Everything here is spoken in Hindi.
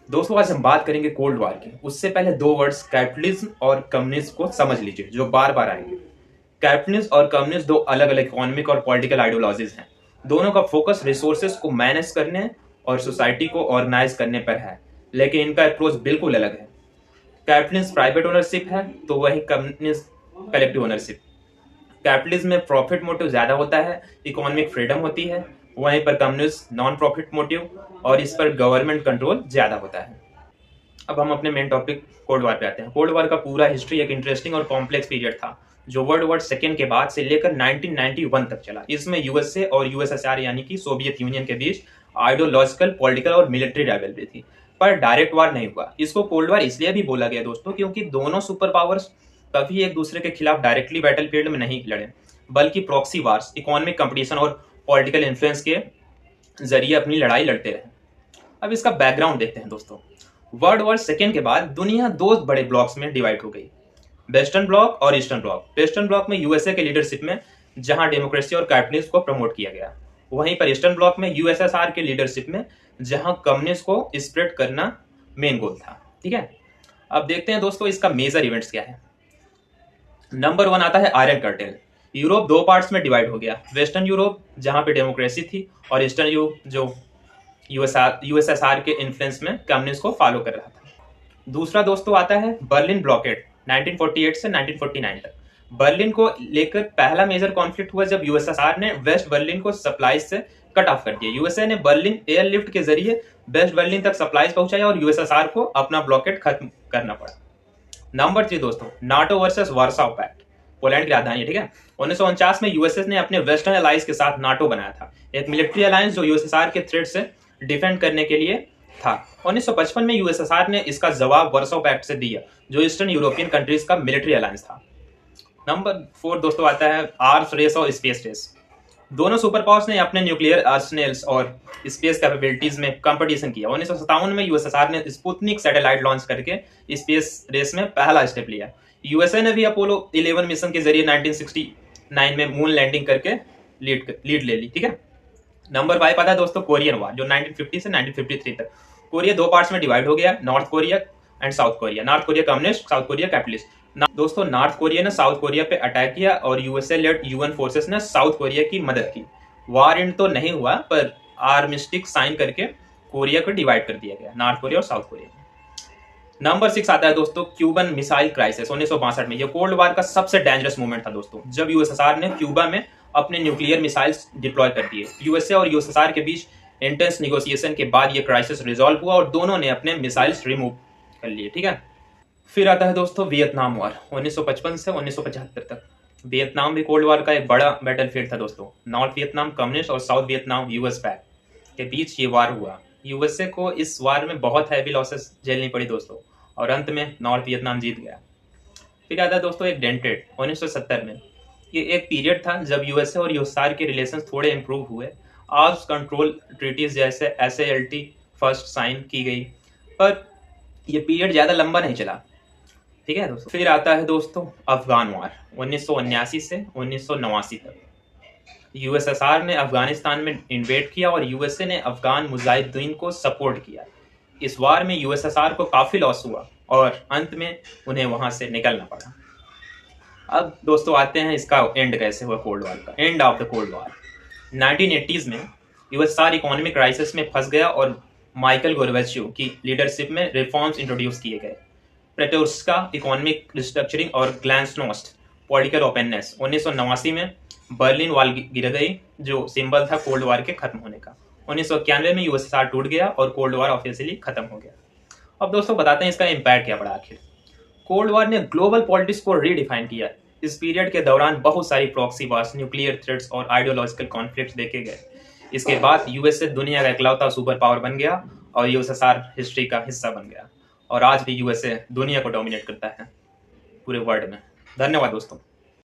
दोस्तों आज हम बात करेंगे कोल्ड वॉर की। उससे पहले दो वर्ड्स कैपिटलिज्म और कम्युनिज्म को समझ लीजिए, जो बार बार आएंगे। कैपिटलिज्म और कम्युनिज्म दो अलग अलग इकोनॉमिक और पॉलिटिकल आइडियोलॉजीज हैं। दोनों का फोकस रिसोर्सेज को मैनेज करने और सोसाइटी को ऑर्गेनाइज करने पर है, लेकिन इनका अप्रोच बिल्कुल अलग है। कैपिटलिज्म प्राइवेट ओनरशिप है, तो वही कम्युनिज्म कलेक्टिव ओनरशिप। कैपिटलिज्म में प्रॉफिट मोटिव ज्यादा होता है, इकोनॉमिक फ्रीडम होती है। वहीं पर कम्युनिज्म नॉन प्रॉफिट मोटिव और इस पर गवर्नमेंट कंट्रोल ज्यादा होता है। अब हम अपने मेन टॉपिक कोल्ड वॉर पे आते हैं। कोल्ड वॉर का पूरा हिस्ट्री एक इंटरेस्टिंग और कॉम्प्लेक्स पीरियड था, जो वर्ल्ड वॉर सेकेंड के बाद से लेकर 1991 तक चला। इसमें यूएसए और यूएसएसआर यानी कि सोवियत यूनियन के बीच आइडियोलॉजिकल, पॉलिटिकल और मिलिट्री राइवलरी थी, पर डायरेक्ट वॉर नहीं हुआ। इसको कोल्ड वॉर इसलिए भी बोला गया दोस्तों, क्योंकि दोनों सुपर पावर्स कभी एक दूसरे के खिलाफ डायरेक्टली बैटल फील्ड में नहीं लड़े, बल्कि प्रॉक्सी वार्स, इकोनॉमिक कंपटीशन और पॉलिटिकल इन्फ्लुएंस के जरिए अपनी लड़ाई लड़ते रहे। अब इसका बैकग्राउंड देखते हैं दोस्तों। वर्ल्ड वॉर सेकेंड के बाद दुनिया दो बड़े ब्लॉक्स में डिवाइड हो गई, वेस्टर्न ब्लॉक और ईस्टर्न ब्लॉक। वेस्टर्न ब्लॉक में यूएसए के लीडरशिप में, जहां डेमोक्रेसी और कैपिटलिज्म को प्रमोट किया गया। वहीं पर ईस्टर्न ब्लॉक में यूएसएसआर के लीडरशिप में, जहां कम्युनिस्ट को स्प्रेड करना मेन गोल था। ठीक है, अब देखते हैं दोस्तों इसका मेजर इवेंट्स क्या है। नंबर वन आता है आयरन कर्टेल। यूरोप दो पार्ट्स में डिवाइड हो गया, वेस्टर्न यूरोप जहां पे डेमोक्रेसी थी, और ईस्टर्न यूरोप जो यूएसएसआर के इन्फ्लुएंस में कम्युनिस्ट को फॉलो कर रहा था। दूसरा दोस्तों आता है बर्लिन ब्लॉकेड 1948 से 1949 तक। बर्लिन को लेकर पहला मेजर कॉन्फ्लिक्ट हुआ जब यूएसएसआर ने वेस्ट बर्लिन को सप्लाईज से कट ऑफ कर दिया। यूएसए ने बर्लिन एयरलिफ्ट के जरिए वेस्ट बर्लिन तक सप्लाईज पहुंचाया और यूएसएसआर को अपना ब्लॉकेड खत्म करना पड़ा। नंबर 3 दोस्तों, नाटो वर्सेस वार्साओ पैक्ट, पोलैंड की राजधानी है। ठीक है, 1949 में यूएसएस ने अपने वेस्टर्न अलाइंस के साथ नाटो बनाया था, एक मिलिट्री अलायंस जो यूएसएसआर के थ्रेट से डिफेंड करने के लिए था। 1955 में यूएसएसआर ने इसका जवाब वार्साओ पैक्ट से दिया, जो ईस्टर्न यूरोपियन कंट्रीज का मिलिट्री अलायंस था। नंबर 4 दोस्तों आता है आर्म्स रेस और स्पेस रेस। दोनों सुपर पावर्स ने अपने न्यूक्लियर आर्सेनल्स और स्पेस कैपेबिलिटीज में कंपटीशन किया। 1957 में यूएसएसआर ने स्पुतनिक सैटेलाइट लॉन्च करके स्पेस रेस में पहला स्टेप लिया। यूएसए ने भी अपोलो 11 मिशन के जरिए 1969 में मून लैंडिंग करके लीड ले ली। ठीक है, नंबर 5 आता है दोस्तों कोरियन वॉर, जो 1950 से 1953 तक। कोरिया दो पार्ट्स में डिवाइड हो गया, north Korea and south Korea. North Korea communist, south Korea capitalist. दोस्तों नॉर्थ कोरिया ने साउथ कोरिया पे अटैक किया और यूएसए लेड यूएन फोर्सेस ने साउथ कोरिया की मदद की। वार एंड तो नहीं हुआ, पर आर्मिस्टिक साइन करके कोरिया को डिवाइड कर दिया गया, नॉर्थ कोरिया और साउथ कोरिया। नंबर 6 आता है दोस्तों क्यूबन मिसाइल क्राइसिस 1962 में। यह कोल्ड वार का सबसे डेंजरस मोमेंट था दोस्तों, जब यूएसएसआर ने क्यूबा में अपने न्यूक्लियर मिसाइल्स डिप्लॉय कर दिए। यूएसए और यूएसएसआर के बीच इंटेंस निगोसिएशन के बाद यह क्राइसिस रिजॉल्व हुआ और दोनों ने अपने मिसाइल्स रिमूव कर लिए। ठीक है, फिर आता है दोस्तों वियतनाम वॉर 1955 से 1975 तक। वियतनाम भी कोल्ड वॉर का एक बड़ा बैटलफील्ड था दोस्तों। नॉर्थ वियतनाम कम्युनिस्ट और साउथ वियतनाम यूएस पैक के बीच ये वार हुआ। यूएसए को इस वार में बहुत हैवी लॉसेस झेलनी पड़ी दोस्तों, और अंत में नॉर्थ वियतनाम जीत गया। फिर आता है दोस्तों एक डेंटेड 1970 में। ये एक पीरियड था जब यूएसए और यूएसआर के रिलेशन थोड़े इंप्रूव हुए। आर्म्स कंट्रोल ट्रीटीज जैसे SALT फर्स्ट साइन की गई, पर यह पीरियड ज्यादा लंबा नहीं चला। ठीक है दोस्तों, फिर आता है दोस्तों अफगान वार 1979 से 1989 तक। यूएसएसआर ने अफगानिस्तान में इन्वेड किया और यूएसए ने अफगान मुजाहिदीन को सपोर्ट किया। इस वार में यूएसएसआर को काफी लॉस हुआ और अंत में उन्हें वहां से निकलना पड़ा। अब दोस्तों आते हैं इसका एंड कैसे हुआ कोल्ड वॉर का। End of the cold war 1980s में यूएसएसआर इकोनॉमिक क्राइसिस में फंस गया और माइकल गोर्बेचोव की लीडरशिप में रिफॉर्म्स इंट्रोड्यूस किए गए। पेट्रोस्का इकोनॉमिक रिस्ट्रक्चरिंग और ग्लैंसनोस्ट पॉलिटिकल ओपननेस। 1989 में बर्लिन वॉल गिर गई, जो सिंबल था कोल्ड वॉर के खत्म होने का। 1991 में यूएसएसआर टूट गया और कोल्ड वॉर ऑफिशियली खत्म हो गया। अब दोस्तों बताते हैं इसका इम्पैक्ट क्या पड़ा आखिर। कोल्ड वॉर ने ग्लोबल पॉलिटिक्स को रीडिफाइन किया। इस पीरियड के दौरान बहुत सारी प्रॉक्सी वार्स, न्यूक्लियर थ्रेट्स और आइडियोलॉजिकल कॉन्फ्लिक्ट्स देखे गए। इसके बाद यूएसए दुनिया का इकलौता सुपर पावर बन गया और यूएसएसआर हिस्ट्री का हिस्सा बन गया, और आज भी यूएसए दुनिया को डोमिनेट करता है पूरे वर्ल्ड में। धन्यवाद दोस्तों।